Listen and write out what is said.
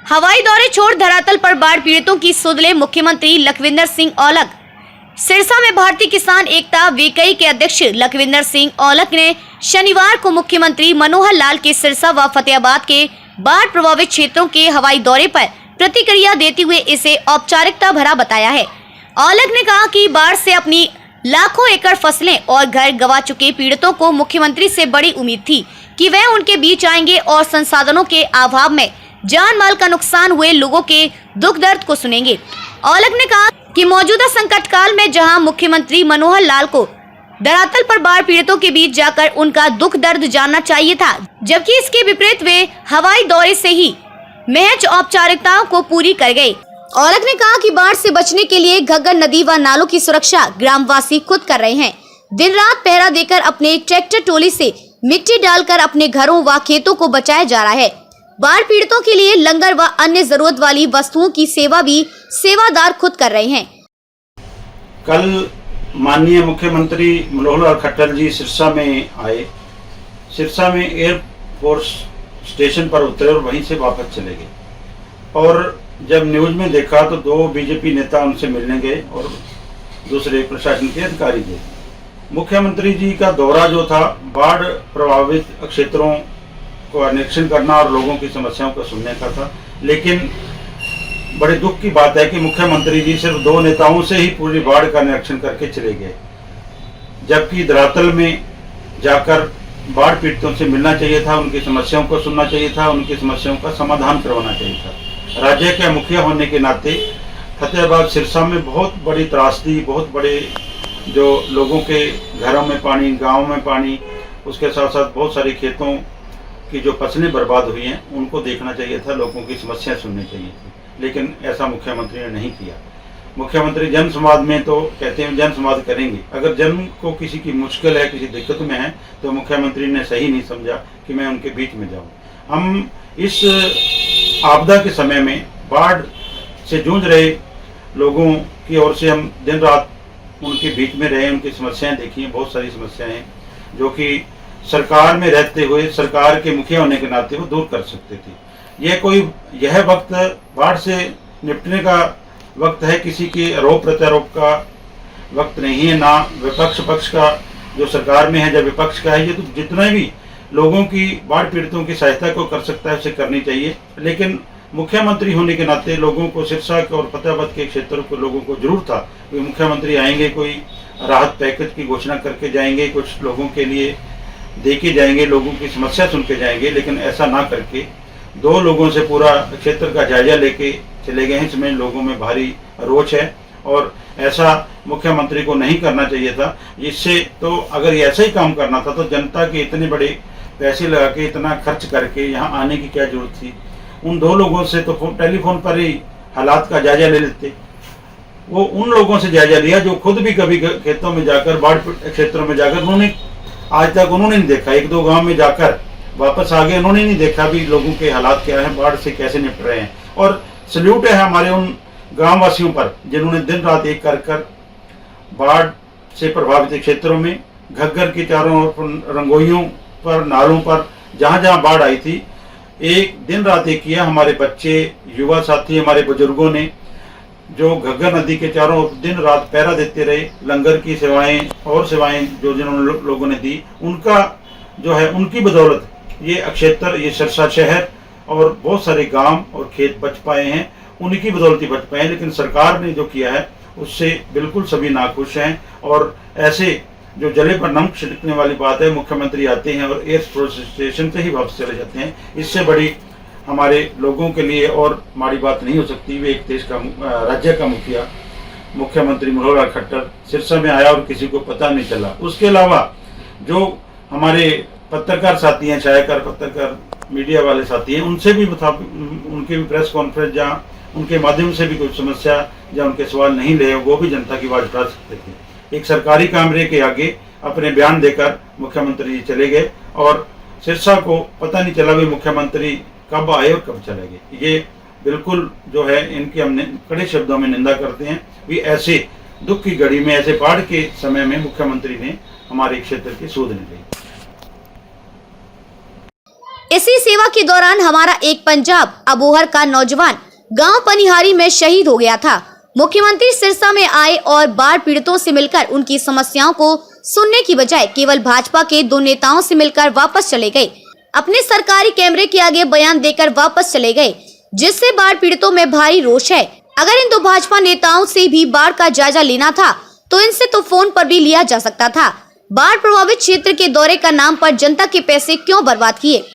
हवाई दौरे छोड़ धरातल पर बाढ़ पीड़ितों की सुध ले मुख्यमंत्री लखविंदर सिंह औलख। सिरसा में भारतीय किसान एकता वेकई के अध्यक्ष लखविंदर सिंह औलख ने शनिवार को मुख्यमंत्री मनोहर लाल के सिरसा व फतेहाबाद के बाढ़ प्रभावित क्षेत्रों के हवाई दौरे पर प्रतिक्रिया देते हुए इसे औपचारिकता भरा बताया है। औलख ने कहा कि बाढ़ से अपनी लाखों एकड़ फसलें और घर गंवा चुके पीड़ितों को मुख्यमंत्री से बड़ी उम्मीद थी कि वह उनके बीच आएंगे और संसाधनों के अभाव में जान माल का नुकसान हुए लोगों के दुख दर्द को सुनेंगे। औलख ने कहा कि मौजूदा संकट काल में जहां मुख्यमंत्री मनोहर लाल को धरातल पर बाढ़ पीड़ितों के बीच जाकर उनका दुख दर्द जानना चाहिए था, जबकि इसके विपरीत वे हवाई दौरे से ही महज औपचारिकताओं को पूरी कर गए। औलख ने कहा कि बाढ़ से बचने के लिए घग्गर नदी व नालों की सुरक्षा ग्रामवासी खुद कर रहे हैं। दिन रात पहरा देकर अपने ट्रैक्टर ट्रॉली से मिट्टी डालकर अपने घरों व खेतों को बचाया जा रहा है। बाढ़ पीड़ितों के लिए लंगर व अन्य जरूरत वाली वस्तुओं की सेवा भी सेवादार खुद कर रहे हैं। कल माननीय मुख्यमंत्री मनोहर लाल खट्टर जी सिरसा में आए। सिरसा में एयरफोर्स स्टेशन पर उतरे और वहीं से वापस चले गए। और जब न्यूज में देखा तो 2 बीजेपी नेता उनसे मिलने गए और दूसरे प्रशासन के अधिकारी थे। मुख्यमंत्री जी का दौरा जो था बाढ़ प्रभावित क्षेत्रों को निरीक्षण करना और लोगों की समस्याओं को सुनने का था, लेकिन बड़े दुख की बात है कि मुख्यमंत्री जी सिर्फ 2 नेताओं से ही पूरी बाढ़ का निरीक्षण करके चले गए, जबकि धरातल में जाकर बाढ़ पीड़ितों से मिलना चाहिए था, उनकी समस्याओं को सुनना चाहिए था, उनकी समस्याओं का समाधान करवाना चाहिए था। राज्य के मुखिया होने के नाते फतेहाबाद सिरसा में बहुत बड़ी त्रासदी, बहुत बड़े जो लोगों के घरों में पानी, गाँव में पानी, उसके साथ साथ बहुत सारे खेतों की जो फसलें बर्बाद हुई हैं उनको देखना चाहिए था, लोगों की समस्याएं सुननी चाहिए थी, लेकिन ऐसा मुख्यमंत्री ने नहीं किया। मुख्यमंत्री जन संवाद में तो कहते हैं जन संवाद करेंगे, अगर जन को किसी की मुश्किल है, किसी दिक्कत में है, तो मुख्यमंत्री ने सही नहीं समझा कि मैं उनके बीच में जाऊं। हम इस आपदा के समय में बाढ़ से जूझ रहे लोगों की ओर से हम दिन रात उनके बीच में रहे, उनकी समस्याएं देखी। बहुत सारी समस्याएं हैं जो कि सरकार में रहते हुए, सरकार के मुखिया होने के नाते वो दूर कर सकते थे। यह वक्त बाढ़ से निपटने का वक्त है, किसी के आरोप प्रत्यारोप का वक्त नहीं है, ना विपक्ष पक्ष का जो सरकार में है, जब विपक्ष का है। ये तो जितने भी लोगों की, बाढ़ पीड़ितों की सहायता को कर सकता है उसे करनी चाहिए, लेकिन मुख्यमंत्री होने के नाते लोगों को, सिरसा और फतेहाबाद के क्षेत्रों के लोगों को जरूर था कि मुख्यमंत्री आएंगे, कोई राहत पैकेज की घोषणा करके जाएंगे, कुछ लोगों के लिए दे के जाएंगे, लोगों की समस्या सुन के जाएंगे, लेकिन ऐसा ना करके 2 लोगों से पूरा क्षेत्र का जायजा लेके चले गए हैं। इसमें लोगों में भारी रोष है और ऐसा मुख्यमंत्री को नहीं करना चाहिए था। इससे तो अगर ऐसा ही काम करना था तो जनता के इतने बड़े पैसे लगा के, इतना खर्च करके यहाँ आने की क्या जरूरत थी। उन 2 लोगों से तो टेलीफोन पर ही हालात का जायजा ले लेते। वो उन लोगों से जायजा लिया जो खुद भी कभी खेतों में जाकर, बाढ़ क्षेत्रों में जाकर, उन्होंने आज तक उन्होंने नहीं देखा। 1-2 गांव में जाकर वापस आ गए, उन्होंने नहीं देखा भी लोगों के हालात क्या हैं, बाढ़ से कैसे निपट रहे हैं। और सल्यूट है हमारे उन गांव वासियों पर जिन्होंने दिन रात एक कर बाढ़ से प्रभावित क्षेत्रों में घग्गर के चारों ओर, रंगोइयों पर, नालों पर, जहां जहां बाढ़ आई थी, एक दिन रात एक किया। हमारे बच्चे, युवा साथी, हमारे बुजुर्गों ने जो घग्गर नदी के चारों दिन रात पहरा देते रहे, लंगर की सेवाएं और सेवाएं जो जिन्होंने लोगों ने दी, उनका जो है, उनकी बदौलत ये क्षेत्र, ये सिरसा शहर और बहुत सारे गांव और खेत बच पाए हैं, उनकी बदौलत ही बच पाए हैं। लेकिन सरकार ने जो किया है उससे बिल्कुल सभी नाखुश हैं और ऐसे जो जले पर नमक छिड़कने वाली बात है, मुख्यमंत्री आते हैं और एयरफोर्स स्टेशन से ही वापस चले जाते हैं। इससे बड़ी हमारे लोगों के लिए और माड़ी बात नहीं हो सकती। वे एक देश का, राज्य का मुखिया मुख्यमंत्री मनोहर लाल खट्टर सिरसा में आया और किसी को पता नहीं चला। उसके अलावा जो हमारे पत्रकार साथी हैं, छायाकार पत्रकार, मीडिया वाले साथी हैं, उनसे भी उनके भी प्रेस कॉन्फ्रेंस जहाँ उनके माध्यम से भी कुछ समस्या जहाँ उनके सवाल नहीं ले, वो भी जनता की आवाज उठा सकते थे। एक सरकारी कैमरे के आगे अपने बयान देकर मुख्यमंत्री जी चले गए और सिरसा को पता नहीं चला भी मुख्यमंत्री कब आए और कब चले गए। ये बिल्कुल जो है, इनकी हम कड़े शब्दों में निंदा करते हैं भी ऐसे दुख की घड़ी में, ऐसे बाढ़ के समय में मुख्यमंत्री ने हमारे क्षेत्र की सुध नहीं ली। इसी सेवा के दौरान हमारा एक पंजाब अबोहर का नौजवान गांव पनिहारी में शहीद हो गया था। मुख्यमंत्री सिरसा में आए और बाढ़ पीड़ितों से मिलकर उनकी समस्याओं को सुनने की बजाय केवल भाजपा के 2 नेताओं से मिलकर वापस चले गए। अपने सरकारी कैमरे के आगे बयान देकर वापस चले गए, जिससे बाढ़ पीड़ितों में भारी रोष है। अगर इन 2 भाजपा नेताओं से भी बाढ़ का जायजा लेना था तो इनसे तो फोन पर भी लिया जा सकता था। बाढ़ प्रभावित क्षेत्र के दौरे का नाम पर जनता के पैसे क्यों बर्बाद किए?